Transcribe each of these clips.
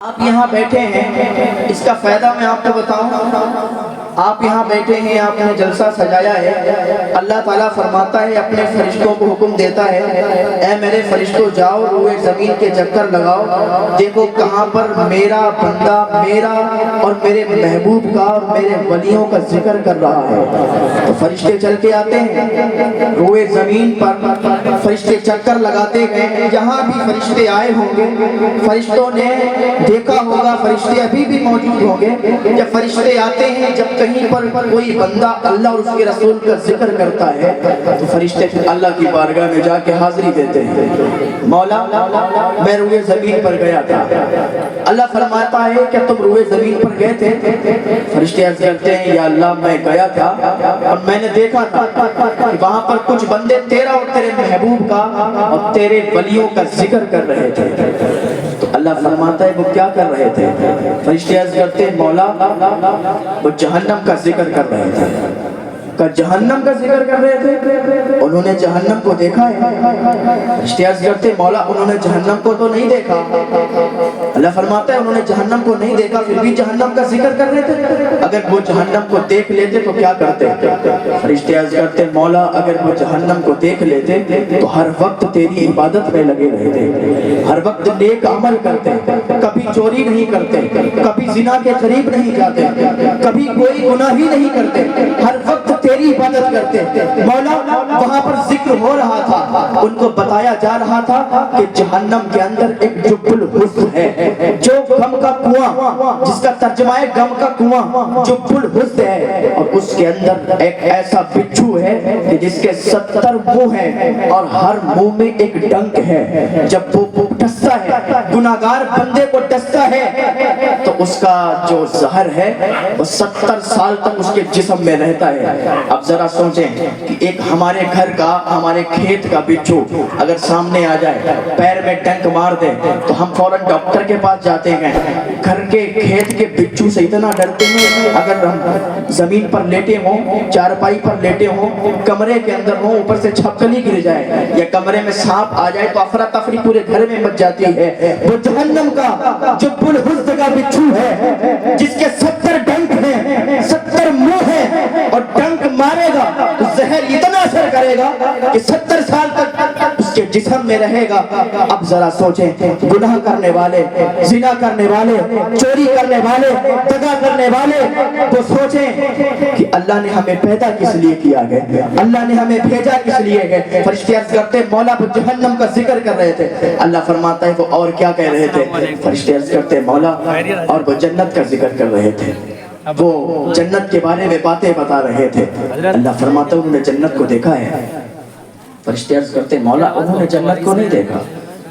آپ یہاں بیٹھے ہیں، اس کا فائدہ میں آپ کو بتاؤں۔ آپ یہاں بیٹھے ہیں، آپ نے جلسہ سجایا ہے، اللہ تعالیٰ فرماتا ہے، اپنے فرشتوں کو حکم دیتا ہے، اے میرے فرشتوں جاؤ روئے زمین کے چکر لگاؤ، دیکھو کہاں پر میرا بندہ میرا اور میرے محبوب کا اور میرے ولیوں کا ذکر کر رہا ہے۔ تو فرشتے چل کے آتے ہیں روئے زمین پر، فرشتے چکر لگاتے گئے، جہاں بھی فرشتے آئے ہوں گے فرشتوں نے دیکھا ہوگا، فرشتے ابھی بھی موجود ہوں گے، جب فرشتے آتے ہیں، جب کہیں پر کوئی بندہ اللہ اور اس کے رسول کا ذکر کرتا ہے تو فرشتے اللہ کی بارگاہ میں جا کے حاضری دیتے ہیں، مولا میں روئے زمین پر گیا تھا۔ اللہ فرماتا ہے کہ تم روئے زمین پر گئے تھے؟ فرشتے عرض کرتے ہیں یا اللہ میں گیا تھا اور میں نے دیکھا تھا کہ وہاں پر کچھ بندے تیرا اور تیرے محبوب کا اور تیرے ولیوں کا ذکر کر رہے تھے۔ تو اللہ فرماتا ہے وہ کیا کر رہے تھے؟ فرشتے عرض کرتے ہیں مولا وہ جہنم کا ذکر کر رہے تھے۔ کہ جہنم کا ذکر کر رہے تھے؟ انہوں نے جہنم کو دیکھا ہے؟ فرشتے عرض کرتے ہیں مولا انہوں نے جہنم کو تو نہیں دیکھا۔ اللہ فرماتا ہے انہوں نے جہنم کو نہیں دیکھا پھر بھی جہنم کا ذکر کر رہے تھے، اگر وہ جہنم کو دیکھ لیتے تو کیا کرتے؟ فرشتے عرض کرتے ہیں مولا اگر وہ جہنم کو دیکھ لیتے تو ہر وقت تیری عبادت میں لگے رہتے، ہر وقت نیک عمل کرتے، کبھی چوری نہیں کرتے، کبھی زنا کے قریب نہیں جاتے، کبھی کوئی گناہ ہی نہیں کرتے، ہر وقت تیری عبادت کرتے۔ مولا وہاں پر ذکر ہو رہا تھا، ان کو بتایا جا رہا تھا کہ جہنم کے اندر ایک جب الحزن ہے، جو غم کا کنواں، جس کا ترجمہ ہے غم کا کنواں، جب الحزن ہے، اور اس کے اندر ایک ایسا بچھو ہے کہ جس کے 70 منہ ہیں اور ہر منہ میں ایک ڈنک ہے، جب وہ ڈستا ہے گناہگار بندے کو ڈستا ہے تو اس کا جو زہر ہے وہ 70 سال تک اس کے جسم میں رہتا ہے۔ اب ذرا سوچیں کہ ایک ہمارے گھر کا ہمارے کھیت کا بچھو اگر سامنے آ جائے پیر میں ڈنک مار دے تو ہم فوراً ڈاکٹر کے پاس جاتے ہیں، گھر کے کھیت کے بچھو سے اتنا ڈرتے ہیں، اگر ہم زمین پر لیٹے ہوں، چارپائی پر لیٹے ہوں، کمرے کے اندر ہوں، اوپر سے چھپکلی گر جائے یا کمرے میں سانپ آ جائے تو افراتفری پورے گھر میں مچ جاتی ہے۔ وہ جہنم کا جب الحزن کا بچھو ہے جس کے 70 ڈنک ہیں، 70 منہ ہیں، اور ڈنک مارے گا تو زہر اتنا اثر کرے گا کہ 70 سال تک اس کے جسم میں رہے گا۔ اب ذرا سوچیں گناہ کرنے والے، زنا کرنے والے، چوری کرنے والے، دغا کرنے والے، تو سوچیں کہ اللہ نے ہمیں پیدا کس لیے کیا ہے، اللہ نے ہمیں بھیجا کس لیے ہے۔ فرشتے عرض کرتے ہیں مولا وہ جہنم کا ذکر کر رہے تھے۔ اللہ فرماتا ہے وہ اور کیا کہہ رہے تھے؟ فرشتے عرض کرتے ہیں مولا اور وہ جنت کا ذکر کر رہے تھے، وہ جنت کے بارے میں باتیں بتا رہے تھے۔ اللہ فرماتا ہے انہوں نے جنت کو دیکھا ہے؟ فرشتے عرض کرتے ہیں مولا انہوں نے جنت کو نہیں دیکھا۔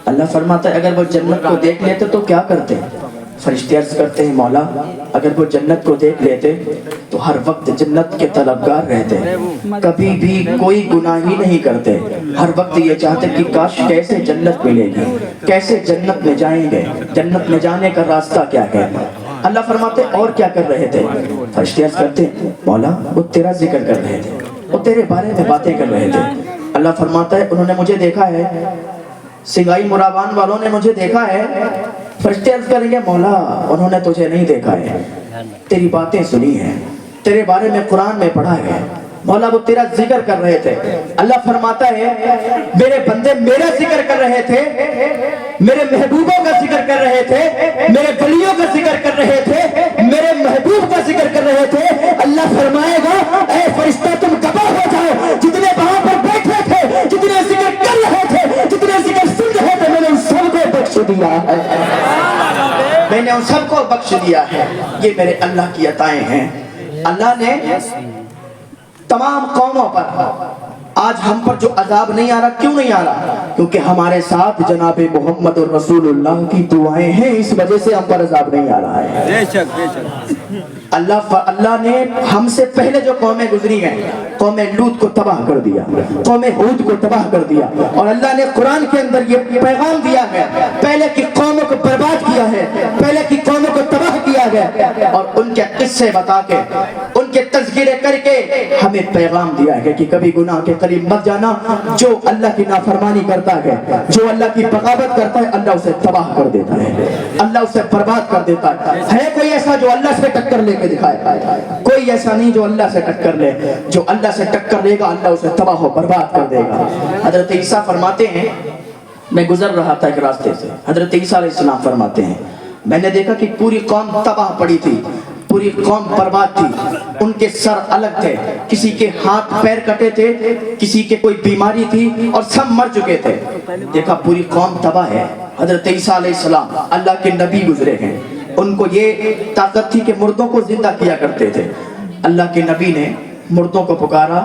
اللہ فرماتا ہے اگر وہ جنت کو دیکھ لیتے تو کیا کرتے؟ فرشتے عرض کرتے ہیں مولا اگر وہ جنت کو دیکھ لیتے تو ہر وقت جنت کے طلبگار رہتے، کبھی بھی کوئی گناہ ہی نہیں کرتے، ہر وقت یہ چاہتے کہ کاش کیسے جنت ملے گی، کیسے جنت میں جائیں گے، جنت میں جانے کا راستہ کیا ہے۔ اللہ فرماتے اور کیا کر رہے تھے؟ فرشتے عرض کرتے ہیں مولا وہ تیرا ذکر کر رہے تھے، وہ تیرے بارے میں باتیں کر رہے تھے۔ اللہ فرماتا ہے انہوں نے مجھے دیکھا ہے، سنگائی مرابان والوں نے مجھے دیکھا ہے۔ فرشتے عرض کریں گے مولا انہوں نے تجھے نہیں دیکھا ہے، تیری باتیں سنی ہیں، تیرے بارے میں قرآن میں پڑھا ہے، مولا وہ تیرا ذکر کر رہے تھے۔ اللہ فرماتا ہے میرے بندے میرا ذکر کر رہے تھے، میرے محبوبوں کا ذکر کر رہے تھے، میرے ولیوں کا ذکر کر رہے تھے، میرے محبوب کا ذکر کر رہے تھے۔ اللہ فرمائے گا اے فرشتہ تم گواہ ہو جاؤ، جتنے وہاں پر بیٹھے تھے، جتنے ذکر کر رہے تھے، جتنے ذکر سن رہے تھے، میں نے ان سب کو بخش دیا ہے، میں نے ان سب کو بخش دیا ہے۔ یہ میرے اللہ کی عطائیں ہیں۔ اللہ نے تمام قوموں پر آج ہم پر جو عذاب نہیں آ رہا، کیوں نہیں آ رہا؟ کیونکہ ہمارے ساتھ جناب محمد رسول اللہ کی دعائیں ہیں، اس وجہ سے ہم پر عذاب نہیں آ رہا ہے۔ بے شک بے شک اللہ نے ہم سے پہلے جو قومیں گزری ہیں، قوم لوط کو تباہ کر دیا، قوم ہود کو تباہ کر دیا، اور اللہ نے قرآن کے اندر یہ پیغام دیا ہے پہلے کی قوموں کو برباد کیا ہے، پہلے کی قوموں کو تباہ کیا گیا، اور ان کے قصے بتا کے، ان उनके तज़किरे करके हमें पैगाम दिया है कि कभी गुनाह के करीब मत जाना। जो अल्लाह की नाफरमानी करता है, जो अल्लाह की बगावत करता है, अल्लाह उसे तबाह कर देता है, अल्लाह उसे बर्बाद कर देता है। कोई ऐसा जो अल्लाह से टक्कर लेके दिखाए? कोई ऐसा नहीं जो अल्लाह से टक्कर ले। जो अल्लाह से टक्कर लेगा अल्लाह उसे तबाह और बर्बाद कर देगा। हजरत ईसा फरमाते हैं, मैं गुजर रहा था एक रास्ते से, हजरत ईसा अलैहिस्सलाम फरमाते हैं, मैंने देखा कि पूरी कौम तबाह पड़ी थी, पूरी कौम बर्बाद थी, उनके सर अलग थे, किसी के हाथ पैर कटे थे, किसी के कोई बीमारी थी और सब मर चुके थे। देखा पूरी कौम तबाह है। हजरत ईसा अलैहिस्सलाम अल्लाह के नबी गुजरे हैं, उनको ये ताकत थी कि मुर्दों को जिंदा किया करते थे। अल्लाह के नबी ने मुर्दों को पुकारा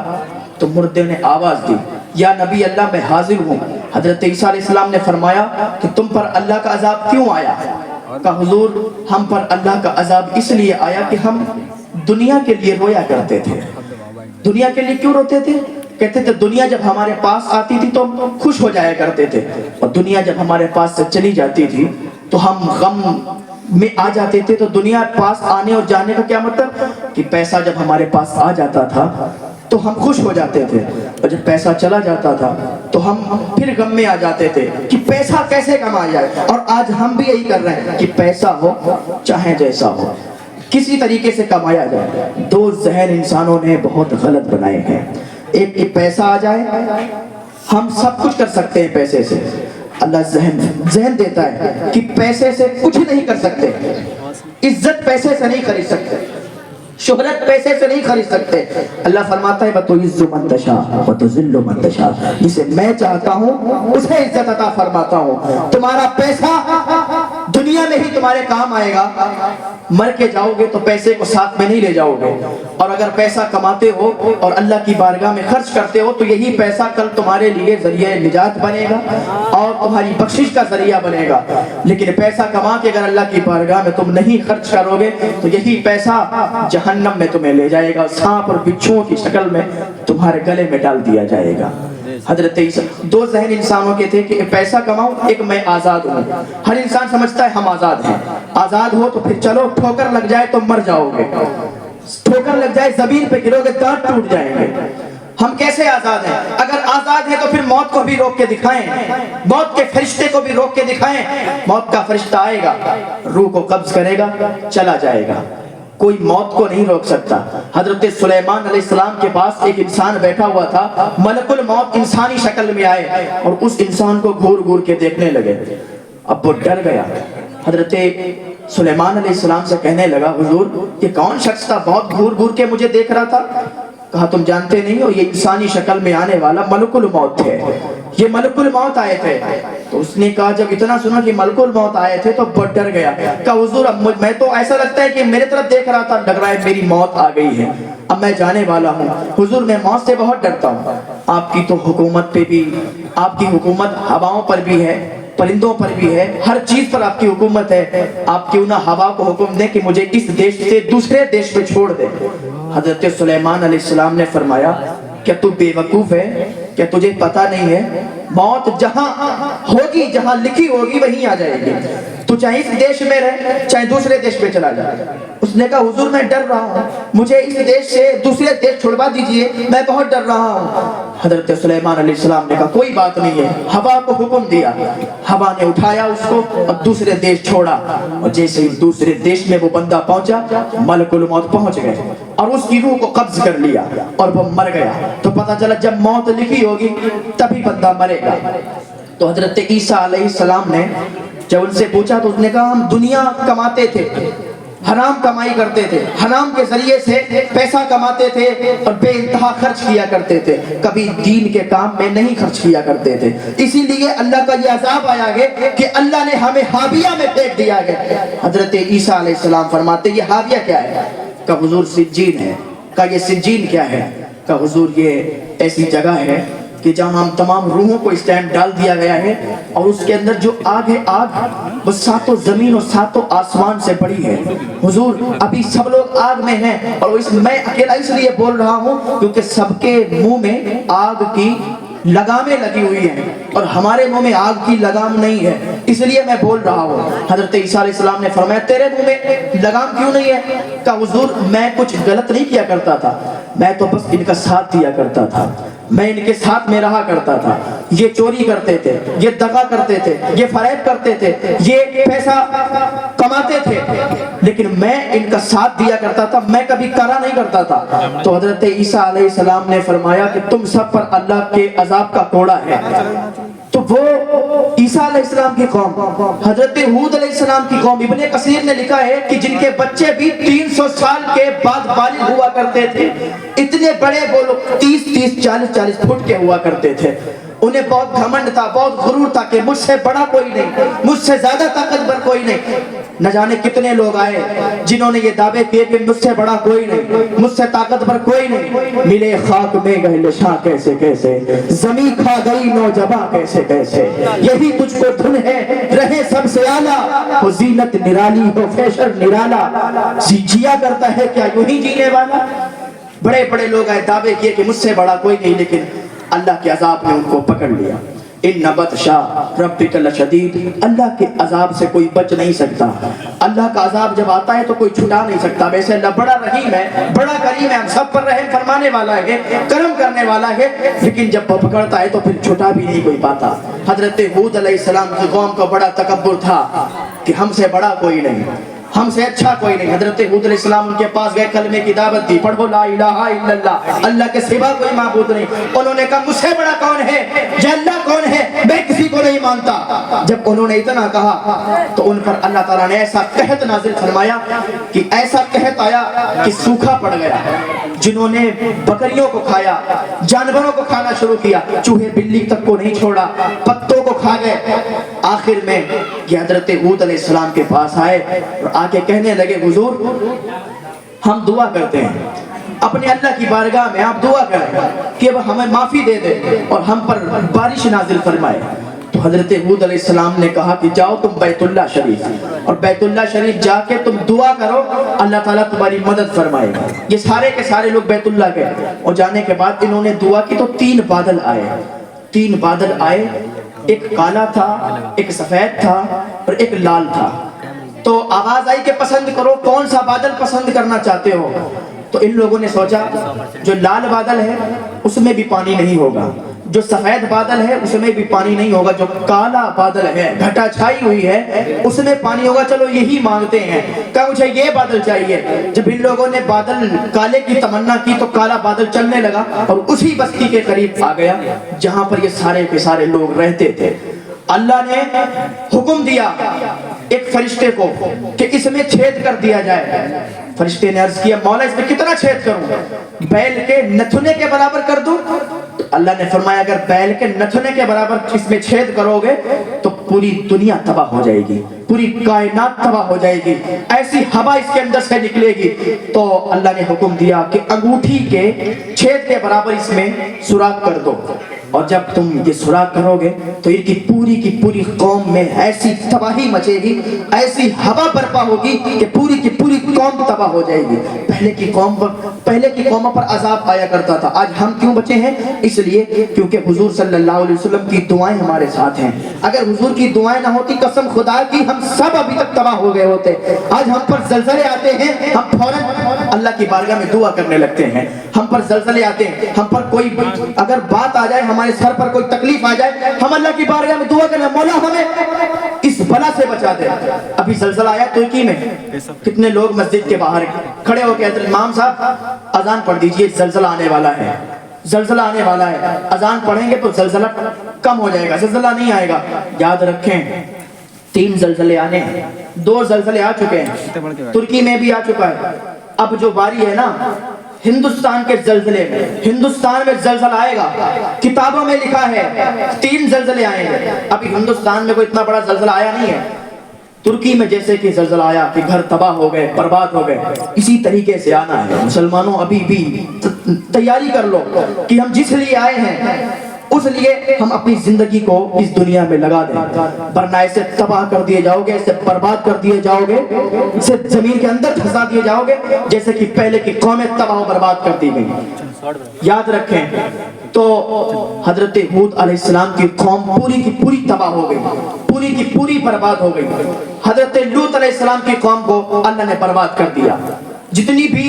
तो मुर्दे ने आवाज दी, या नबी अल्लाह मैं हाजिर हूँ। हजरत ईसा अलैहिस्सलाम ने फरमाया कि तुम पर अल्लाह का अजाब क्यों आया? कहा हुजूर हम पर अल्लाह का अजाब इसलिए आया कि हम दुनिया के लिए रोया करते थे। दुनिया के लिए क्यों रोते थे? कहते थे दुनिया जब हमारे पास आती थी तो हम खुश हो जाया करते थे, और दुनिया जब हमारे पास से चली जाती थी तो हम गम में आ जाते थे। तो दुनिया पास आने और जाने का क्या मतलब? कि पैसा जब हमारे पास आ जाता था तो हम खुश हो जाते थे, और जब पैसा चला जाता था तो हम फिर गम में आ जाते थे कि पैसा कैसे कमाया जाए। और आज हम भी यही कर रहे हैं कि पैसा हो चाहे जैसा हो, किसी तरीके से कमाया जाए। दो जहन इंसानों ने बहुत गलत बनाए हैं। एक कि पैसा आ जाए, हम सब कुछ कर सकते हैं पैसे से। अल्लाह जहन देता है कि पैसे से कुछ नहीं कर सकते, इज्जत पैसे से नहीं खरीद सकते, शोहरत पैसे से नहीं खरीद सकते। अल्लाह फरमाता है वतुइज़्ज़ु मन तशा वतुज़िल्लु मन तशा, जिसे मैं चाहता हूँ उसे इज्जत अता फरमाता हूँ। तुम्हारा पैसा दुनिया में ही तुम्हारे काम आएगा, मर के जाओगे तो पैसे को साथ में नहीं ले जाओगे। और अगर पैसा कमाते हो और अल्लाह की बारगाह में खर्च करते हो तो यही पैसा कल तुम्हारे लिए जरिए निजात बनेगा और तुम्हारी बख्शिश का जरिया बनेगा। लेकिन पैसा कमा के अगर अल्लाह की बारगाह में तुम नहीं खर्च करोगे तो यही पैसा जहन्नम में तुम्हें ले जाएगा, सांप और बिच्छुओं की शक्ल में तुम्हारे गले में डाल दिया जाएगा। हजरत ईसा दो जहन इंसानों के थे कि पैसा कमाऊं, एक मैं आजाद हूँ। हर इंसान समझता है हम आजाद हैं। आजाद हो तो फिर चलो, ठोकर लग जाए तो मर जाओगे, ठोकर लग जाए जमीन पे गिरोगे दांत टूट जाएंगे। हम कैसे आजाद हैं? अगर आजाद है तो फिर मौत को भी रोक के दिखाएं, मौत के फरिश्ते को भी रोक के दिखाएं। मौत का फरिश्ता आएगा, रूह को कब्ज करेगा, चला जाएगा, कोई मौत को नहीं रोक सकता। हजरत सुलेमान अलैहिस्सलाम के पास एक इंसान बैठा हुआ था, मलकुल मौत इंसानी शक्ल में आए और उस इंसान को घूर घूर के देखने लगे। अब वो डर गया, हजरत सुलेमान अलैहिस्सलाम से कहने लगा हुजूर ये कौन शख्स था, बहुत घूर घूर के मुझे देख रहा था। कहा तुम जानते नहीं हो, ये इंसानी शक्ल में आने वाला मलकुल मौत थे, ये मलकुल मौत आए थे। तो उसने कहा जब इतना सुना कि मलकुल मौत आए थे तो बहुत डर गया। कहा हुजूर अब मैं तो ऐसा लगता है कि मेरे तरफ देख रहा था, लग रहा है मेरी मौत आ गई है, अब मैं जाने वाला हूँ। हुजूर मैं मौत से बहुत डरता हूँ। आपकी तो हुकूमत पे भी, आपकी हुकूमत हवाओं पर भी है, परिंदों पर भी है, हर चीज पर आपकी हुकूमत है। आप क्यों ना हवा को हुक्म दें कि मुझे इस देश से दूसरे देश में छोड़ दे। हजरत सुलेमान अलैहिस्सलाम ने फरमाया क्या तू बेवकूफ है, क्या तुझे पता नहीं है मौत जहां होगी, जहां लिखी होगी वहीं आ जाएगी। तू चाहे इस देश में रहे चाहे दूसरे देश में चला जाए। उसने कहा हुजूर मैं डर रहा हूँ, मुझे इस देश से दूसरे देश छुड़वा दीजिए, मैं बहुत डर रहा हूँ। हजरत सुलेमान अलैहिस्सलाम ने कहा कोई बात नहीं है। हवा को हुक्म दिया, हवा ने उठाया उसको और दूसरे देश छोड़ा। और जैसे ही दूसरे देश में वो बंदा पहुंचा, मलकुल मौत पहुंच गए और उसकी रूह को कब्ज कर लिया और वो मर गया। तो पता चला जब मौत लिखी होगी तभी बंदा मरेगा। तो हजरत ईसा अलैहिस्सलाम ने जब उनसे पूछा तो उसने कहा हम दुनिया कमाते थे, हराम कमाई करते थे, हराम के जरिए से पैसा कमाते थे और बेइंतहा खर्च किया करते थे, कभी दीन के काम में नहीं खर्च किया करते थे। इसीलिए अल्लाह का ये अज़ाब आया है कि अल्लाह ने हमें हाविया में फेंक दिया है। हजरत ईसा अलैहिस्सलाम फरमाते ये हाविया क्या है? का हुजूर सिज्जीन है। का ये सिज्जीन क्या है? का हुजूर ये ऐसी जगह है कि जहां हम तमाम रूहों को स्टैंड डाल दिया गया है और उसके अंदर जो आग है, आग वो सातों जमीन और सातों आसमान से बड़ी है। हुजूर अभी सब लोग आग में हैं और मैं अकेला इसलिए बोल रहा हूँ क्योंकि सबके मुंह में आग की लगामें लगी हुई हैं और हमारे मुंह में आग की लगाम नहीं है, इसलिए मैं बोल रहा हूँ। हजरत ईसा अलैहिस्सलाम ने फरमाया तेरे मुंह में लगाम क्यों नहीं है? कहा हुजूर मैं कुछ गलत नहीं किया करता था, मैं तो बस इनका साथ दिया करता था, मैं इनके साथ में रहा करता था। ये चोरी करते थे, ये दगा करते थे, ये फरेब करते थे, ये पैसा कमाते थे, लेकिन मैं इनका साथ दिया करता था, मैं कभी करा नहीं करता था। तो हजरत ईसा अलैहिस्सलाम ने फरमाया कि तुम सब पर अल्लाह के अजाब का कोड़ा है। तो वो ईसा अलैहिस्सलाम की कौम, हजरत हूद अलैहिस्सलाम की कौम, इब्ने कसीर ने लिखा है कि जिनके बच्चे भी 300 साल के बाद बालिग हुआ करते थे, इतने बड़े वो लोग 30-30, 40-40 फुट के हुआ करते थे। उन्हें बहुत घमंड था, बहुत गुरूर था कि मुझसे बड़ा कोई नहीं, मुझसे ज्यादा ताकतवर कोई नहीं। न जाने कितने लोग आए जिन्होंने ये दावे किए कि मुझसे बड़ा कोई नहीं, मुझसे ताकतवर कोई नहीं। मिले खाक में गए निशां कैसे कैसे, जमी खा गई नौजवां कैसे कैसे, यही तुझको धुन है रहे सबसे आला, हो जीनत निराली हो फैशन निराला, जिया करता है क्या यूं ही जीने वाला। बड़े बड़े लोग आए, दावे किए कि मुझसे बड़ा कोई नहीं, लेकिन अल्लाह के अजाब ने उनको पकड़ लिया। इन्ना बत्शा रब्बिका लशदीद, अल्लाह के अजाब से कोई बच नहीं सकता। अल्लाह का अजाब जब आता है तो कोई छुटा नहीं सकता। वैसे अल्लाह बड़ा रहीम है, बड़ा करीम है, हम सब पर रहम फरमाने वाला है, करम करने वाला है, लेकिन जब वो पकड़ता है तो फिर छुटा भी नहीं कोई पाता। हजरत हूद अलैहिस्सलाम की कौम का बड़ा तकब्बुर था कि हमसे बड़ा कोई नहीं, हमसे अच्छा कोई नहीं। हजरत हूद अलैहिस्सलाम उनके पास गए, कलमे की दावत दी, पढ़ो ला इलाहा इल्लल्लाह, अल्लाह के सिवा कोई माबूद नहीं। उन्होंने कहा मुझसे बड़ा कौन है, ये अल्लाह कौन है, मैं किसी को नहीं मानता। जब उन्होंने इतना कहा तो उन पर अल्लाह ताला ने ऐसा कहत नाजिल फरमाया कि ऐसा कहत आया कि सूखा पड़ गया। जिन्होंने बकरियों को खाया, जानवरों को खाना शुरू किया, चूहे बिल्ली तक को नहीं छोड़ा, पत्तों को खा गए। आखिर में ये हजरत हूद अलैहिस्सलाम के पास आए और आके कहने लगे हुजूर हम दुआ करते हैं अपने अल्लाह की बारगाह में, आप दुआ करें कि अब हमें माफी दे दे और हम पर बारिश नाजिल फरमाए। तो हजरत हूद अलैहिस्सलाम ने कहा कि जाओ तुम बैतुल्लाह शरीफ, और बैतुल्लाह शरीफ जाके तुम दुआ करो, अल्लाह ताला तुम्हारी मदद फरमाएगा। ये सारे के सारे लोग बैतुल्लाह गए और जाने के बाद इन्होंने दुआ की तो 3 बादल आए। 3 बादल आए, एक काला था, एक सफेद था और एक लाल था। तो आवाज आई कि पसंद करो कौन सा बादल पसंद करना चाहते हो। तो इन लोगों ने सोचा जो लाल बादल है उसमें भी पानी नहीं होगा, जो सफेद बादल है उसमें भी पानी नहीं होगा, जो काला बादल है घटा छाई हुई है उसमें पानी होगा, चलो यही मांगते हैं। क्या मुझे ये बादल चाहिए। जब इन लोगों ने बादल काले की तमन्ना की तो काला बादल चलने लगा और उसी बस्ती के करीब आ गया जहां पर ये सारे के सारे लोग रहते थे। अल्लाह ने हुक्म दिया एक फरिश्ते को कि इसमें छेद कर दिया जाए। फरिश्ते ने अर्ज किया मौला इसमें कितना छेद करूं, बैल के नथुने के बराबर कर दूं। तो अल्लाह ने फरमाया अगर बैल के नथुने के बराबर इसमें छेद करोगे तो पूरी दुनिया तबाह हो जाएगी, पूरी कायनात तबाह हो जाएगी, ऐसी हवा इसके अंदर से निकलेगी। तो अल्लाह ने हुक्म दिया कि अंगूठी के छेद के बराबर इसमें सुराख कर दो, और जब तुम ये सुराख करोगे तो इनकी पूरी की पूरी कौम में ऐसी तबाही मचेगी, ऐसी हवा बर्पा होगी कि पूरी की पूरी कौम तबाह हो जाएगी। पहले की कौमों पर अजाब आया करता था। आज हम क्यों बचे हैं? इसलिए क्योंकि हुजूर सल्लल्लाहु अलैहि वसल्लम की दुआएं हमारे साथ हैं। अगर हुजूर की दुआएं ना होती कसम खुदा की हम सब अभी तक तबाह हो गए होते। आज हम पर ज़लज़ले आते हैं, हम फौरन अल्लाह की बारगाह में दुआ करने लगते हैं। हम पर ज़लज़ले आते हैं, हम पर कोई अगर बात आ जाए, हमारे सर पर कोई तकलीफ आ जाए, हम अल्लाह की बारगाह में दुआ करें मौला हमें इस बला से बचा दे। अभी ज़लज़ला आया तुर्की में, कितने लोग मस्जिद के बाहर खड़े होकर हज़रत इमाम साहब अजान पढ़ दीजिए, ज़लज़ला आने वाला है, ज़लज़ला आने वाला है। अजान पढ़ेंगे तो ज़लज़ला कम हो जाएगा, ज़लज़ला नहीं आएगा। याद रखें 3 ज़लज़ले आने हैं, 2 ज़लज़ले आ चुके हैं, तुर्की में भी आ चुका है। अब जो बारी है ना हिंदुस्तान के ज़लज़ले में, हिंदुस्तान में ज़लज़ला आएगा। किताबों में लिखा है 3 ज़लज़ले आएंगे। अभी हिंदुस्तान में कोई इतना बड़ा ज़लज़ला आया नहीं है। तुर्की में जैसे कि ज़लज़ला आया कि घर तबाह हो गए, बर्बाद हो गए, इसी तरीके से आना है। मुसलमानों अभी भी तैयारी कर लो कि हम जिस लिए आए हैं उस लिए हम अपनी जिंदगी को इस दुनिया में लगा दें, वरना ऐसे तबाह कर दिए जाओगे, ऐसे बर्बाद कर दिए जाओगे, इसे जमीन के अंदर धंसा दिए जाओगे जैसे कि पहले की कौमें तबाह बर्बाद कर दी गई। याद रखें। तो हजरत हूद अलैहिस्सलाम की कौम पूरी की पूरी तबाह हो गई, पूरी की पूरी बर्बाद हो गई। हजरत लूत अलैहिस्सलाम की कौम को अल्लाह ने बर्बाद कर दिया। जितनी भी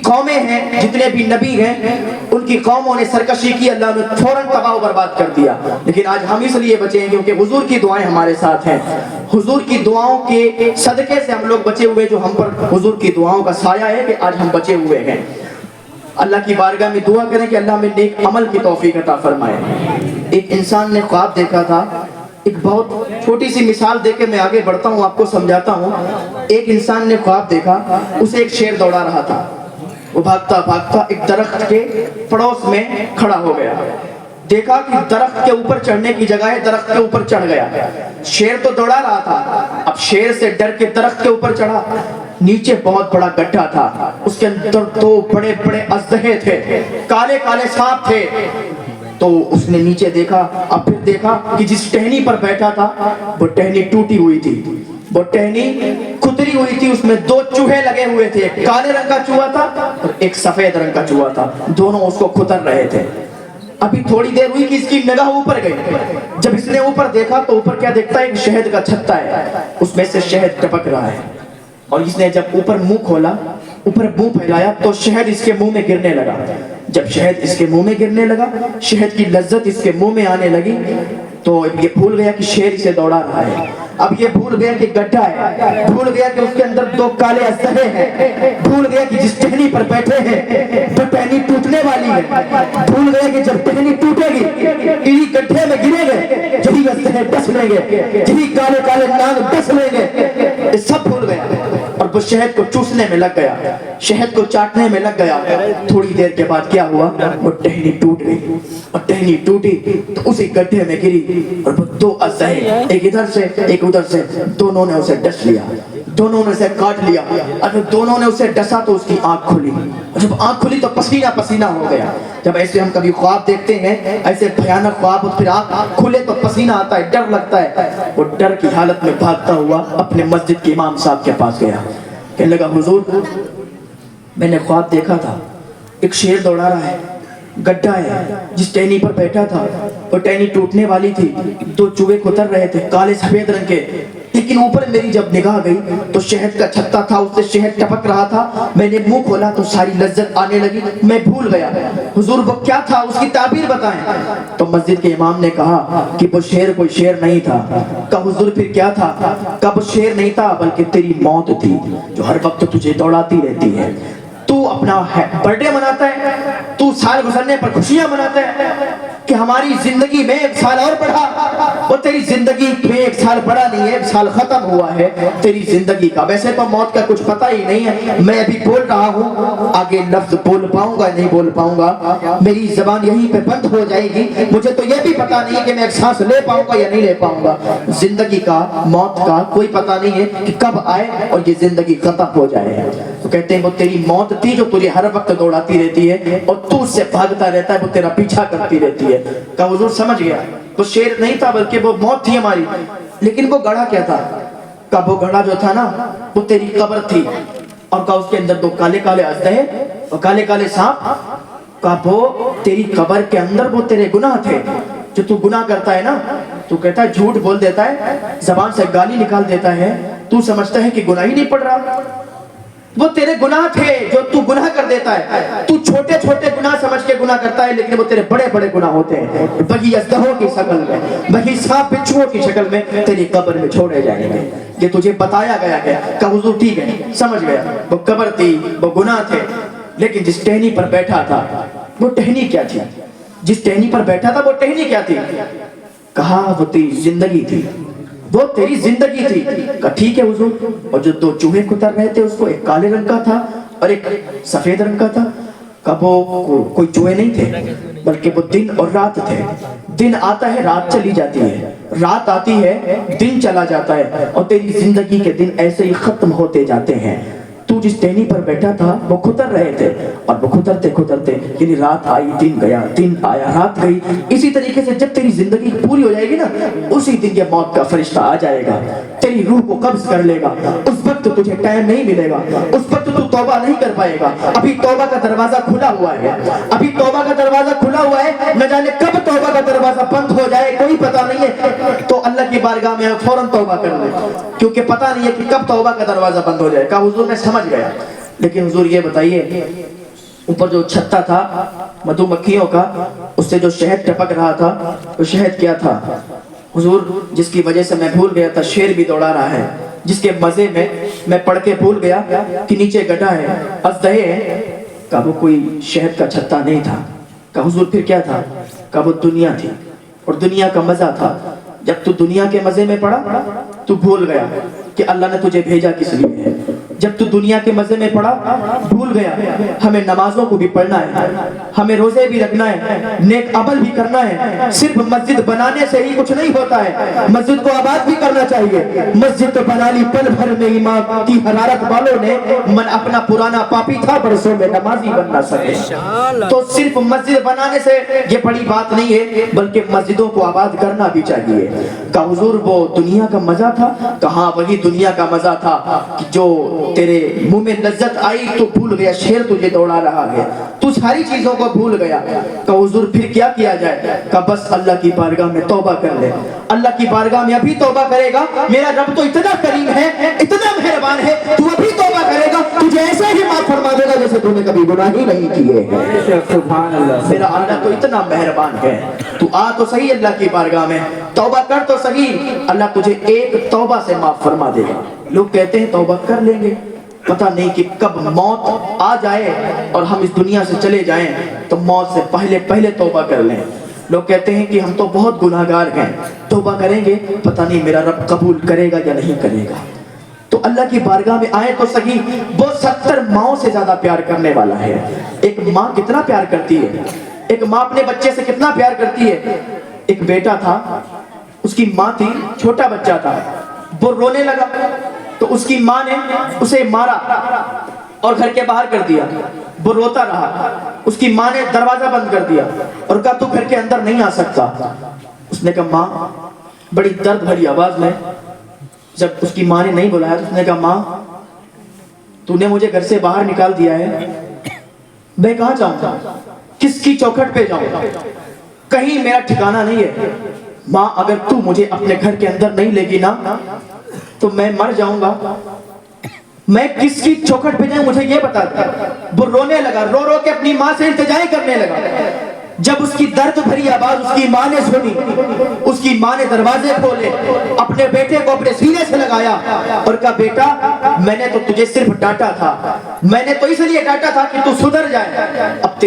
कौमें हैं, जितने भी नबी हैं, उनकी कौमों ने सरकशी की, अल्लाह ने फौरन तबाह बर्बाद कर दिया। लेकिन आज हम इसलिए बचे हैं क्योंकि हुजूर की दुआएं हमारे साथ हैं। हुजूर की दुआओं के सदके से हम लोग बचे हुए, जो हम पर हुजूर की दुआओं का साया है कि आज हम बचे हुए हैं। अल्लाह की बारगाह में दुआ करें कि अल्लाह में नेक अमल की तौफीक अता फरमाए। एक इंसान ने ख्वाब देखा था, एक बहुत छोटी सी मिसाल देके मैं आगे बढ़ता हूँ, आपको समझाता हूँ। एक इंसान ने ख्वाब देखा, उसे एक शेर दौड़ा रहा था। वो भागता भागता एक दरख्त के पड़ोस में खड़ा हो गया। देखा कि दरख्त के ऊपर चढ़ने की जगह दरख्त के ऊपर चढ़ गया। शेर तो दौड़ा रहा था, अब शेर से डर के दरख्त के ऊपर चढ़ा। नीचे बहुत बड़ा गड्ढा था, उसके अंदर दो बड़े बड़े अजदहे थे, काले काले सांप थे। तो उसने नीचे देखा, अब फिर देखा कि जिस टहनी पर बैठा था वो टहनी टूटी हुई थी, वो टहनी खुतरी हुई थी। उसमें दो चूहे लगे हुए थे, एक काले रंग का चूहा था और एक सफेद रंग का चूहा था, दोनों उसको खुतर रहे थे। अभी थोड़ी देर हुई कि इसकी निगाह ऊपर गई। जब इसने ऊपर देखा तो ऊपर क्या देखता है, एक शहद का छत्ता है, उसमें से शहद टपक रहा है। और इसने जब ऊपर मुंह खोला, ऊपर मुंह फैलाया तो शहद इसके मुंह में गिरने लगा। जब शहद इसके मुंह में गिरने लगा, शहद की लज्जत इसके मुंह में आने लगी, तो ये भूल गया कि शेर इसे दौड़ा रहा है। अब ये भूल गया कि गड्ढा है, भूल गया कि उसके अंदर दो काले अजदहे हैं, भूल गया कि जिस टहनी पर बैठे हैं तो टहनी टूटने वाली है, भूल गया कि जब टहनी टूटेगी इन्हीं गड्ढे में गिरेंगे, यही अजदहे डस लेंगे, यही काले काले नाग डस लेंगे। ये सब भूल गया और वो शहद को चूसने में लग गया, शहद को चाटने में लग गया। थोड़ी देर के बाद क्या हुआ, वो टहनी टूट गई और टहनी टूटी तो उसी गड्ढे में गिरी और वो दो अजदहे, एक इधर से एक उधर से, दोनों ने उसे डस लिया, दोनों ने उसे काट लिया। और दोनों ने उसे डसा तो उसकी आंख खुली, और जब आंख खुली तो पसीना पसीना हो गया। जब ऐसे हम कभी ख्वाब देखते हैं, ऐसे भयानक ख्वाब, और फिर आंख खुले तो पसीना आता है, डर लगता है। वो डर की हालत में भागता हुआ अपने मस्जिद के इमाम साहब के पास गया, कहने लगा हुजूर मैंने ख्वाब देखा था, एक शेर दौड़ा रहा है, गड्ढा है, जिस टहनी पर बैठा था वो टहनी टूटने वाली थी, दो चूहे कुतर रहे थे काले सफेद रंग के, लेकिन ऊपर मेरी जब निगाह गई तो शहद का छत्ता था, उससे शहद टपक रहा था। मैंने मुंह खोला तो सारी लज्जत आने लगी, मैं भूल गया। हुजूर वो क्या था, उसकी ताबीर बताएं। तो मस्जिद के इमाम ने कहा कि वो शेर कोई शेर नहीं था। कहा हुजूर फिर क्या था? कहा वो शेर नहीं था बल्कि तेरी मौत थी, जो हर वक्त तुझे दौड़ाती रहती है। तू अपना बर्थडे मनाता है, तू साल गुजरने पर खुशियां मनाता है कि हमारी जिंदगी में एक साल और बढ़ा। वो तेरी जिंदगी में एक साल बढ़ा नहीं है, एक साल खत्म हुआ है तेरी जिंदगी का। वैसे तो मौत का कुछ पता ही नहीं है, मैं अभी बोल रहा हूँ, आगे लफ्ज बोल पाऊंगा नहीं बोल पाऊंगा, मेरी जबान यहीं पे बंद हो जाएगी। मुझे तो यह भी पता नहीं है कि मैं एक सांस ले पाऊंगा या नहीं ले पाऊंगा। जिंदगी का मौत का कोई पता नहीं है कि कब आए और ये जिंदगी खत्म हो जाए। तो कहते हैं वो तेरी मौत थी जो तुझे हर वक्त दौड़ाती रहती है और तू उससे भागता रहता है, वो तेरा पीछा करती रहती है। का हुजूर समझ गया, वो शेर नहीं था बल्कि वो मौत थी हमारी। लेकिन वो गड़ा क्या था? का वो गड़ा जो था ना वो तेरी कब्र थी, और का उसके अंदर दो काले काले अजदहे और काले काले सांप, का वो तेरी कब्र के अंदर वो तेरे गुनाह थे जो तू गुनाह करता है ना। तू कहता है झूठ बोल देता है, जबान से गाली निकाल देता है, तू समझता है कि गुनाह ही नहीं पड़ रहा। वो तेरे गुनाह थे जो तू गुनाह कर देता है। तू छोटे छोटे गुनाह समझ के गुनाह करता है, लेकिन वो तेरे बड़े बड़े गुनाह होते हैं। वही अजदहों की शक्ल में, वही सांप बिच्छुओं की शक्ल में तेरी कब्र में छोड़े जाएंगे। ये तुझे बताया गया है। का हुजूर ठीक है, समझ गया, वो कब्र थी, वो गुनाह थे, लेकिन जिस टहनी पर बैठा था वो टहनी क्या थी? जिस टहनी पर बैठा था वो टहनी क्या थी? कहा वो तेरी जिंदगी थी, वो तेरी जिंदगी थी। कहा ठीक है हुजूर। और जो दो चूहे कुतर रहे थे उसको एक काले रंग का था और एक सफेद रंग का था। कहा वो कोई चूहे नहीं थे बल्कि वो दिन और रात थे। दिन आता है रात चली जाती है, रात आती है दिन चला जाता है, और तेरी जिंदगी के दिन ऐसे ही खत्म होते जाते हैं। तू تو जिस टहनी पर बैठा था वो खुतर रहे थे, और वो खुतरते खुतरते यानी रात आई दिन गया, दिन आया रात गई, इसी तरीके से जब तेरी जिंदगी पूरी हो जाएगी ना, उसी दिन ये मौत का फरिश्ता आ जाएगा, तेरी रूह को कब्ज कर लेगा। उस वक्त तुझे टाइम नहीं मिलेगा, उस वक्त तू तौबा नहीं कर पाएगा। अभी तौबा का दरवाजा खुला हुआ है, अभी तौबा का दरवाजा खुला हुआ है, न जाने कब तौबा का दरवाजा बंद हो जाए कोई पता नहीं है। तो अल्लाह की बारगाह में फौरन तौबा कर ले, क्योंकि पता नहीं है कि कब तौबा का दरवाजा बंद हो जाए। कहा हुजूर मैं समझ गया, लेकिन हुजूर ये बताइए ऊपर जो छत्ता था मधुमक्खियों का, उससे जो शहद टपक रहा था, वो शहद क्या था? हुजूर जिसकी वजह से मैं भूल गया था शेर भी दौड़ा रहा है, जिसके मजे में मैं पढ़ के भूल गया कि नीचे गड्ढा है, अजदहे है। कहा वो कोई शहद का छत्ता नहीं था। कहा हुजूर फिर क्या था? कहा वो दुनिया थी, और दुनिया का मजा था। जब तू दुनिया के मजे में पड़ा तू भूल गया कि अल्लाह ने तुझे भेजा किस लिए है। जब तू दुनिया के मजे में पड़ा भूल गया हमें नमाजों को भी पढ़ना है, हमें रोजे भी रखना है, नेक अमल भी करना है। सिर्फ मस्जिद बनाने से ही कुछ नहीं होता है, मस्जिद को आबाद भी करना चाहिए। मस्जिद तो बना ली पल भर में इमाम की हरारत वालों ने, मन अपना पुराना पापी था बरसों में नमाजी बन ना सके। तो सिर्फ मस्जिद बनाने से ये बड़ी बात नहीं है, बल्कि मस्जिदों को आबाद करना भी चाहिए। का हुजूर वो दुनिया का मजा था? कहाँ वही दुनिया का मजा था कि जो तेरे मुंह में लज्जत आई तो भूल गया, शेर तुझे दौड़ा रहा है, तू सारी चीजों को भूल गया। का हुजूर फिर क्या किया जाए? का बस अल्लाह की बारगाह में तौबा कर ले। अल्लाह की बारगाह में अभी तौबा करेगा, मेरा रब तो इतना करीम है, इतना मेहरबान है, तू अभी तौबा करेगा तुझे ऐसे ही माफ फरमा देगा जैसे तूने कभी गुनाह ही नहीं किए हैं। सुभान अल्लाह, मेरा अल्लाह तो इतना मेहरबान है। तू आ तो सही अल्लाह की बारगाह में, तौबा कर तो सही, अल्लाह तुझे एक तौबा से माफ फरमा देगा। लोग कहते हैं तौबा कर लेंगे, पता नहीं कि कब मौत आ जाए और हम इस दुनिया से चले जाएं, तो मौत से पहले पहले तौबा कर लें। लोग कहते हैं कि हम तो बहुत गुनाहगार हैं, तौबा करेंगे, पता नहीं मेरा रब कबूल करेगा या नहीं करेगा। तो अल्लाह की बारगाह में आए तो सही, वो 70 माओं से ज्यादा प्यार करने वाला है। एक माँ कितना प्यार करती है, एक माँ अपने बच्चे से कितना प्यार करती है। एक बेटा था, उसकी माँ थी, छोटा बच्चा था, वो रोने लगा तो उसकी माँ ने उसे मारा और घर के बाहर कर दिया। वो रोता रहा, उसकी माँ ने दरवाजा बंद कर दिया और कहा तू घर के अंदर नहीं आ सकता। उसने कहा माँ, बड़ी दर्द भरी आवाज में, जब उसकी माँ ने नहीं बुलाया तो उसने कहा माँ तूने मुझे घर से बाहर निकाल दिया है, मैं कहाँ जाऊंगा, किसकी चौखट पे जाऊंगा, कहीं मेरा ठिकाना नहीं है। माँ अगर तू मुझे अपने घर के अंदर नहीं लेगी ना तो मैं मर जाऊंगा, मैं किसकी चौखट पे जाऊं मुझे ये बता दे। वो रोने लगा, रो रो के अपनी माँ से इल्तिजाएं करने लगा। जब उसकी दर्द भरी आवाज उसकी माँ ने सुनी, उसकी माँ ने दरवाजे खोले, अपने बेटे को अपने सीने से लगाया और कहा बेटा मैंने तो तुझे सिर्फ डांटा था, मैंने तो इसलिए डांटा था कि तू सुधर जाए, अब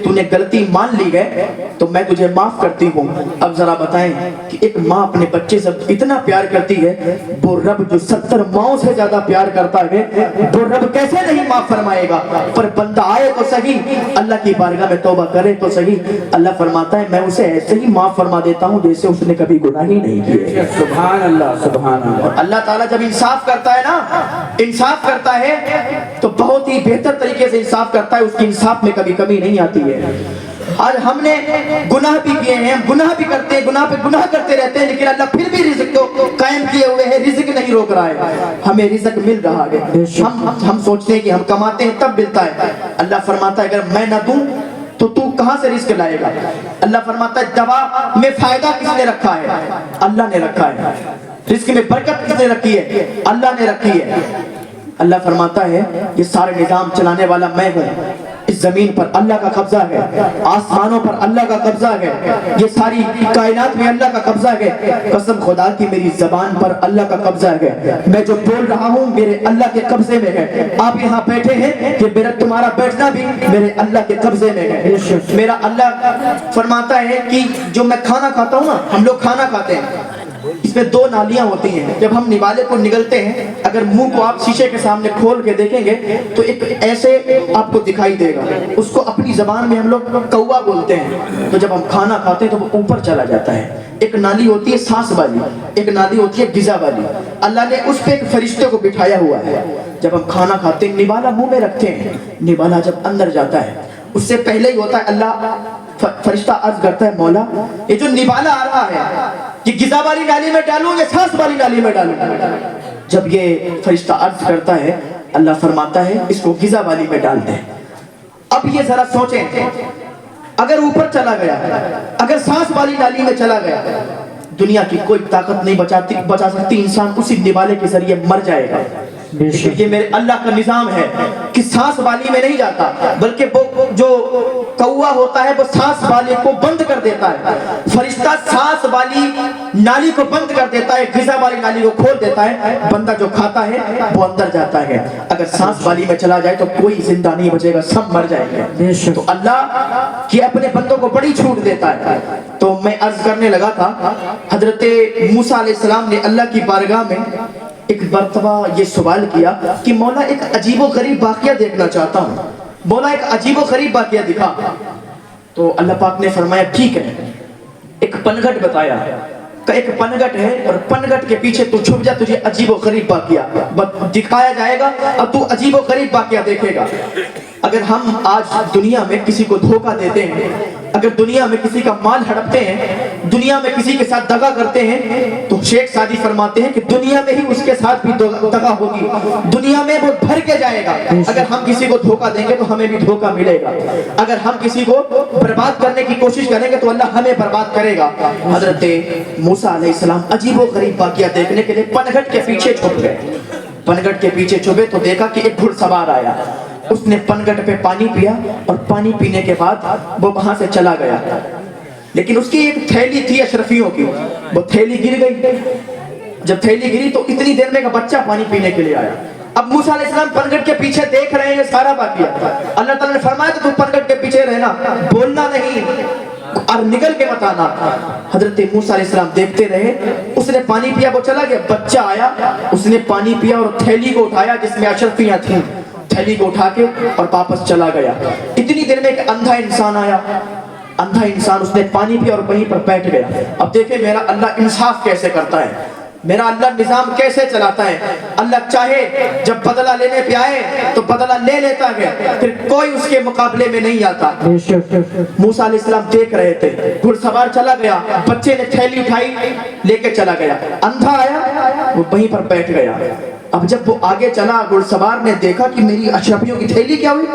तूने गलती मान ली है तो मैं तुझे माफ करती हूँ। अब जरा बताएं कि एक माँ अपने बच्चे से इतना प्यार करती है, वो रब जो 70 माओं से ज्यादा प्यार करता है, वो रब कैसे नहीं माफ फरमाएगा। पर बंदा आए तो सही, अल्लाह की बारगाह में तौबा करे तो सही, अल्लाह फरमाता है मैं उसे ऐसे ही माफ फरमा देता हूँ जैसे उसने कभी गुनाह ही नहीं किए। सुभान अल्लाह, सुभान अल्लाह। और अल्लाह ताला जब इंसाफ करता है ना, इंसाफ करता है तो बहुत ही बेहतर तरीके से इंसाफ करता है, उसकी इंसाफ में कभी कमी नहीं आती है। आज हमने गुनाह भी किए हैं, हम गुनाह भी करते हैं, गुनाह पे गुनाह करते रहते हैं, लेकिन अल्लाह फिर भी रिज़्क को कायम किए हुए है, रिज़्क नहीं रोक रहा है, हमें रिज़्क मिल रहा है। हम सोचते हैं कि हम कमाते हैं तब मिलता है, अल्लाह फरमाता है अगर मैं ना दूं तो तू कहां से रिज़्क लाएगा। अल्लाह फरमाता है दवा में फायदा किसने रखा है, अल्लाह ने रखा है। रिज़्क में बरकत किसने रखी है, अल्लाह ने रखी है। अल्लाह फरमाता है ये सारे निजाम चलाने वाला मैं हूँ, इस जमीन पर अल्लाह का कब्जा है, आसमानों पर अल्लाह का कब्जा है, ये सारी कायनात में अल्लाह का कब्जा है। कसम खुदा की मेरी जबान पर अल्लाह का कब्जा है, मैं जो बोल रहा हूँ मेरे अल्लाह के कब्जे में है। आप यहाँ बैठे हैं कि मेरा तुम्हारा बैठना भी मेरे अल्लाह के कब्जे में है। मेरा अल्लाह फरमाता है कि जो मैं खाना खाता हूँ ना, हम लोग खाना खाते हैं, इसमें दो नालियां होती हैं। जब हम निवाले को निगलते हैं, अगर मुंह को आप शीशे के सामने खोल के देखेंगे तो एक ऐसे आपको दिखाई देगा। उसको अपनी जबान में हम लोग कौवा बोलते हैं। तो जब हम खाना खाते हैं तो वो ऊपर चला जाता है। एक नाली होती है सांस वाली, एक नाली होती है गिजा वाली। अल्लाह ने उस पे एक फरिश्ते को बिठाया हुआ है। जब हम खाना खाते हैं, निवाला मुंह में रखते हैं, निवाला जब अंदर जाता है उससे पहले ही होता है, अल्लाह फरिश्ता अर्ज करता है, मौला ये जो निवाला आ रहा है ये गिजा वाली नाली में डालूं या सांस वाली नाली में डालूं? जब ये फरिश्ता अर्ज करता है, अल्लाह फरमाता है इसको गिजा वाली में डाल दे। अब ये जरा सोचें, अगर ऊपर चला गया, अगर सांस वाली नाली में चला गया, दुनिया की कोई ताकत नहीं बचा सकती, इंसान उसी निवाले के जरिए मर जाएगा। ये मेरे अल्लाह का निजाम है कि सांस वाली में नहीं जाता, बल्कि वो जो कौवा होता है वो सांस वाले को बंद कर देता है। फरिश्ता सांस वाली नाली को बंद कर देता है, गिजा वाली नाली को खोल देता है। बंदा जो खाता है वो अंदर जाता है। अगर सांस वाली में चला जाए तो कोई जिंदा नहीं बचेगा, सब मर जाएंगे। तो अल्लाह ये अपने बंदों को बड़ी छूट देता है। तो मैं अर्ज करने लगा था, हजरत मूसा अलैहिस्सलाम ने अल्लाह की बारगाह में एक मर्तबा ये सवाल किया कि मौला एक अजीबो गरीब वाक़या देखना चाहता हूँ, मौला एक अजीबो गरीब वाक़या दिखा। तो अल्लाह पाक ने फरमाया ठीक है। एक पनघट बताया, एक पनघट है और पनघट के पीछे तू छुप जा, तुझे अजीबो गरीब वाक़या दिखाया जाएगा और तू अजीबो गरीब वाक़या देखेगा। अगर हम आज दुनिया में किसी को धोखा देते हैं, अगर दुनिया में किसी का माल हड़पते हैं, दुनिया में किसी के साथ दगा करते हैं, तो शेख सादी फरमाते हैं कि दुनिया में ही उसके साथ भी दगा होगी, दुनिया में वो भर के जाएगा। अगर हम किसी को धोखा देंगे तो हमें भी धोखा मिलेगा। अगर हम किसी को बर्बाद करने की कोशिश करेंगे तो अल्लाह हमें बर्बाद करेगा। हजरत मूसा अलैहिस्सलाम अजीबो गरीब वाक़या देखने के लिए पनघट के पीछे छुप गए। पनघट के पीछे छुपे तो देखा कि एक घुड़सवार आया। उसने पनघट पे पानी पिया और पानी पीने के बाद वो वहां से चला गया। लेकिन उसकी एक थैली थी अशरफियों की, वो थैली गिर गई। जब थैली गिरी तो इतनी देर में एक बच्चा पानी पीने के लिए आया। अब मूसा अलैहिस्सलाम पनघट के पीछे देख रहे हैं ये सारा वाक़या। अल्लाह ताला ने फरमाया तो तू पनघट के पीछे रहना, बोलना नहीं और निकल के मत आना। हजरत मूसा अलैहिस्सलाम देखते रहे। उसने पानी पिया, वो चला गया। बच्चा आया, उसने पानी पिया और थैली को उठाया जिसमें अशरफियां थीं, थैली को उठा के और वापस चला गया। इतनी देर में एक अंधा इंसान आया। अंधा इंसान, उसने पानी पिया और वहीं पर बैठ गया। अब देखे मेरा अल्लाह इंसाफ कैसे करता है, मेरा अल्लाह निजाम कैसे चलाता है। अल्लाह चाहे जब बदला लेने पे आए तो बदला ले लेता है, फिर कोई उसके मुकाबले में नहीं आता। मूसा अलैहिस्सलाम देख रहे थे, घुड़सवार चला गया, बच्चे ने थैली उठाई लेके चला गया। अंधा आया, वो वहीं पर बैठ गया। अब जब वो आगे चला, घुड़सवार ने देखा कि मेरी अशरफियों की थैली क्या हुई।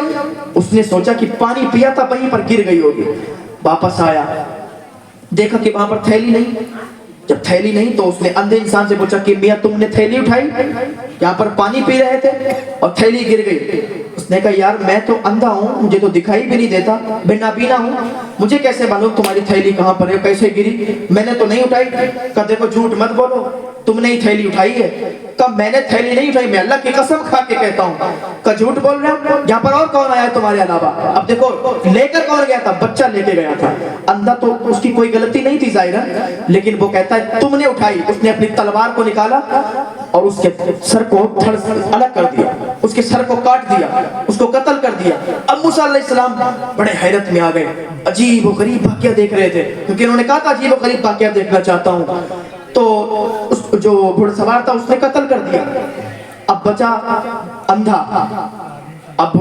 उसने सोचा कि पानी पिया था वहीं पर गिर गई होगी। वापस आया, देखा कि वहां पर थैली नहीं। जब थैली नहीं तो उसने अंधे इंसान से पूछा कि मियां तुमने थैली उठाई, यहाँ पर पानी पी रहे थे और थैली गिर गई। उसने कहा यार मैं तो अंधा हूँ, मुझे तो दिखाई भी नहीं देता, मैं नाबीना हूँ, मुझे कैसे मालूम तुम्हारी थैली कहाँ पर है, कैसे गिरी, मैंने तो नहीं उठाई। कहा देखो झूठ मत बोलो, तुमने ही थैली उठाई है। कहा मैंने थैली नहीं उठाई, मैं अल्लाह की कसम खा के कहता हूँ। कहा झूठ बोल रहे हो, यहाँ पर और कौन आया तुम्हारे अलावा? अब देखो लेकर कौन गया था, बच्चा लेके गया था। अंधा तो उसकी कोई गलती नहीं थी जाहिर, लेकिन वो कहता है तुमने उठाई। उसने अपनी तलवार को निकाला और उसके सर को धड़ से अलग कर दिया, उसके सर को काट दिया, उसको कत्ल कर दिया। अब मूसा अलैहिस्सलाम बड़े हैरत में आ गए, अजीब व गरीब वाक़या देख रहे थे, क्योंकि उन्होंने कहा था अजीब व गरीब वाक़या देखना चाहता हूँ। तो उस जो घुड़सवार था उसने कत्ल कर दिया। अब बचा अंधा। अब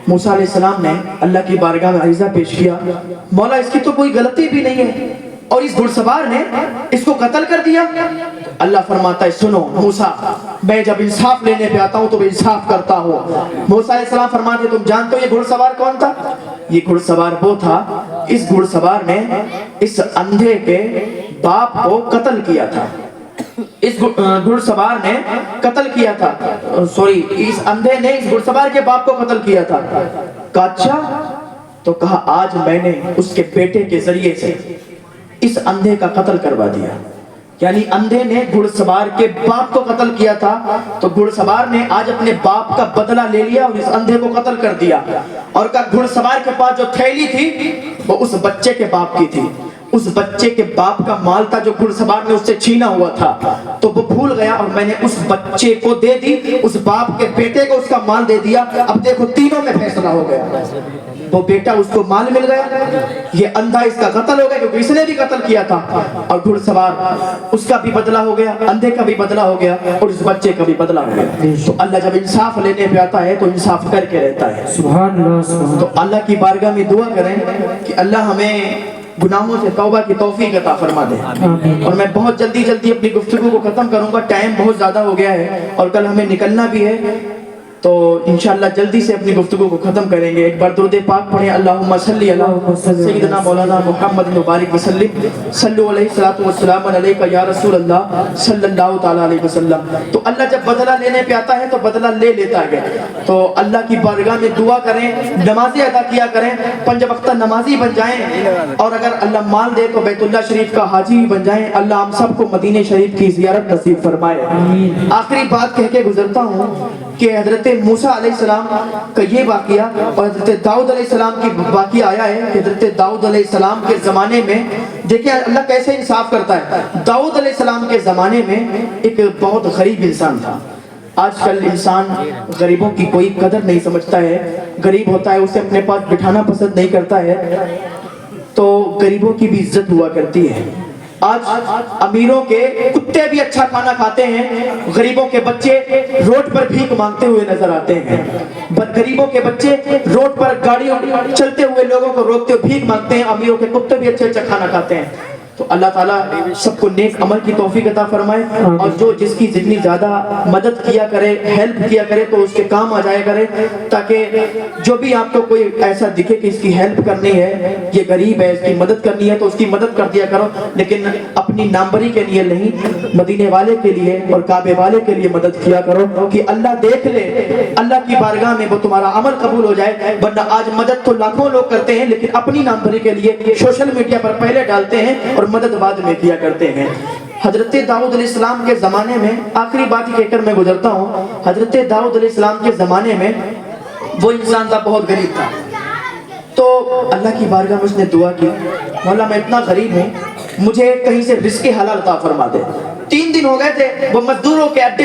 मूसा अलैहिस्सलाम ने अल्लाह की बारगाह में अरीज़ा पेश किया, मौला इसकी तो कोई गलती भी नहीं है और इस घुड़सवार ने इसको कत्ल कर दिया। अल्लाह फरमाता है सुनो मूसा, मैं जब इंसाफ लेने पे आता हूँ तो मैं इंसाफ करता हूँ। मूसा अलैहिस्सलाम फरमाते तुम जानते हो ये घुड़सवार कौन था? ये घुड़सवार वो था, इस घुड़सवार ने इस अंधे के बाप को कत्ल किया था। इस घुड़सवार ने कत्ल किया था, सॉरी इस अंधे ने इस घुड़सवार के बाप को कत्ल किया था। कहा अच्छा, तो कहा आज मैंने उसके बेटे के जरिए से इस अंधे का कत्ल करवा दिया। यानी अंधे ने घुड़सवार के बाप को कत्ल किया था, तो घुड़सवार ने आज अपने बाप का बदला ले लिया और इस अंधे को कत्ल कर दिया। और कहा घुड़सवार के पास जो थैली थी वो उस बच्चे के बाप की थी, उस बच्चे के बाप का माल था जो घुड़सवार ने उससे छीना हुआ था, तो वो भूल गया और मैंने उस बच्चे को दे दी, उस बाप के बेटे को उसका माल दे दिया। अब देखो तीनों में फैसला हो गया, वो बेटा उसको माल मिल गया, ये अंधा इसका कत्ल हो गया क्योंकि इसने भी कत्ल किया था, और घुड़सवार उसका भी बदला हो गया, अंधे का भी बदला हो गया और उस बच्चे का भी बदला हो गया। तो अल्लाह जब इंसाफ लेने पे आता है तो इंसाफ करके रहता है। सुभान अल्लाह। तो अल्लाह की बारगाह में दुआ करें कि अल्लाह हमें गुनाहों से तौबा की तौफीक अता फरमा दे। और मैं बहुत जल्दी अपनी गुफ्तगू को खत्म करूंगा, टाइम बहुत ज्यादा हो गया है और कल हमें निकलना भी है, तो इंशाअल्लाह जल्दी से अपनी गुफ्तगू को खत्म करेंगे। एक बार दुरूद पाक पढ़ें, अल्लाहुम्मा सल्ली अला सय्यिदना मौलाना मुहम्मद मुबारक वसल्लम सल्लु अलैहि सलातु वस्सलाम अलैका या रसूल अल्लाह सल्लल्लाहु तआला अलैहि वसल्लम। तो अल्लाह जब बदला लेने पे आता है तो बदला ले लेता है। तो अल्लाह की बारगाह में दुआ करें, नमाज़ें अदा किया करें, 5 वक्त नमाजी बन जाएं, और अगर अल्लाह माल दे तो बैतुल्लाह शरीफ का हाजी भी बन जाएं। अल्लाह हम सबको मदीने शरीफ की ज़ियारत नसीब फरमाए। आखिरी बात कह के गुजरता हूँ कि हजरत मूसा अलैहिस्सलाम का ये वाक़िया और हजरत दाऊद अलैहिस्सलाम की वाक़िया आया है कि हजरत दाऊद अलैहिस्सलाम के ज़माने में देखिए अल्लाह कैसे इंसाफ करता है। दाऊद अलैहिस्सलाम के ज़माने में एक बहुत गरीब इंसान था। आजकल इंसान गरीबों की कोई कदर नहीं समझता है, गरीब होता है उसे अपने पास बिठाना पसंद नहीं करता है, तो गरीबों की भी इज्जत हुआ करती है। आज अमीरों के कुत्ते भी अच्छा खाना खाते हैं, गरीबों के बच्चे रोड पर भीख मांगते हुए नजर आते हैं। गरीबों के बच्चे रोड पर गाड़ियों चलते हुए लोगों को रोकते हुए भीख मांगते हैं, अमीरों के कुत्ते भी अच्छा खाना खाते हैं। तो अल्लाह ताला सबको नेक अमल की तौफीक अता फरमाए, और जो जिसकी जितनी ज़्यादा मदद किया करे, हेल्प किया करे तो उसके काम आ जाया करे, ताकि जो भी आपको कोई ऐसा दिखे कि इसकी हेल्प करनी है, ये गरीब है, इसकी मदद करनी है, तो उसकी मदद कर दिया करो, लेकिन अपनी नामबरी के लिए नहीं, मदीने वाले के लिए और काबे वाले के लिए मदद किया करो कि अल्लाह देख ले, अल्लाह की बारगाह में वो तुम्हारा अमल कबूल हो जाए। वरना आज मदद तो लाखों लोग करते हैं, लेकिन अपनी नामबरी के लिए सोशल मीडिया पर पहले डालते हैं और मदद बाद में किया करते हैं। हजरत दाऊद अलैहिस्सलाम के ज़माने में, आखिरी बात कहकर मैं गुजरता हूँ, हजरत दाऊद अलैहिस्सलाम के ज़माने में वो इंसान था बहुत गरीब था। तो अल्लाह की बारगाह में उसने दुआ की, मौला मैं इतना गरीब हूँ, मुझे कहीं से रिज़्क़ हलाल अता फरमा दे। 3 दिन हो गए थे वो मजदूरों के अड्डे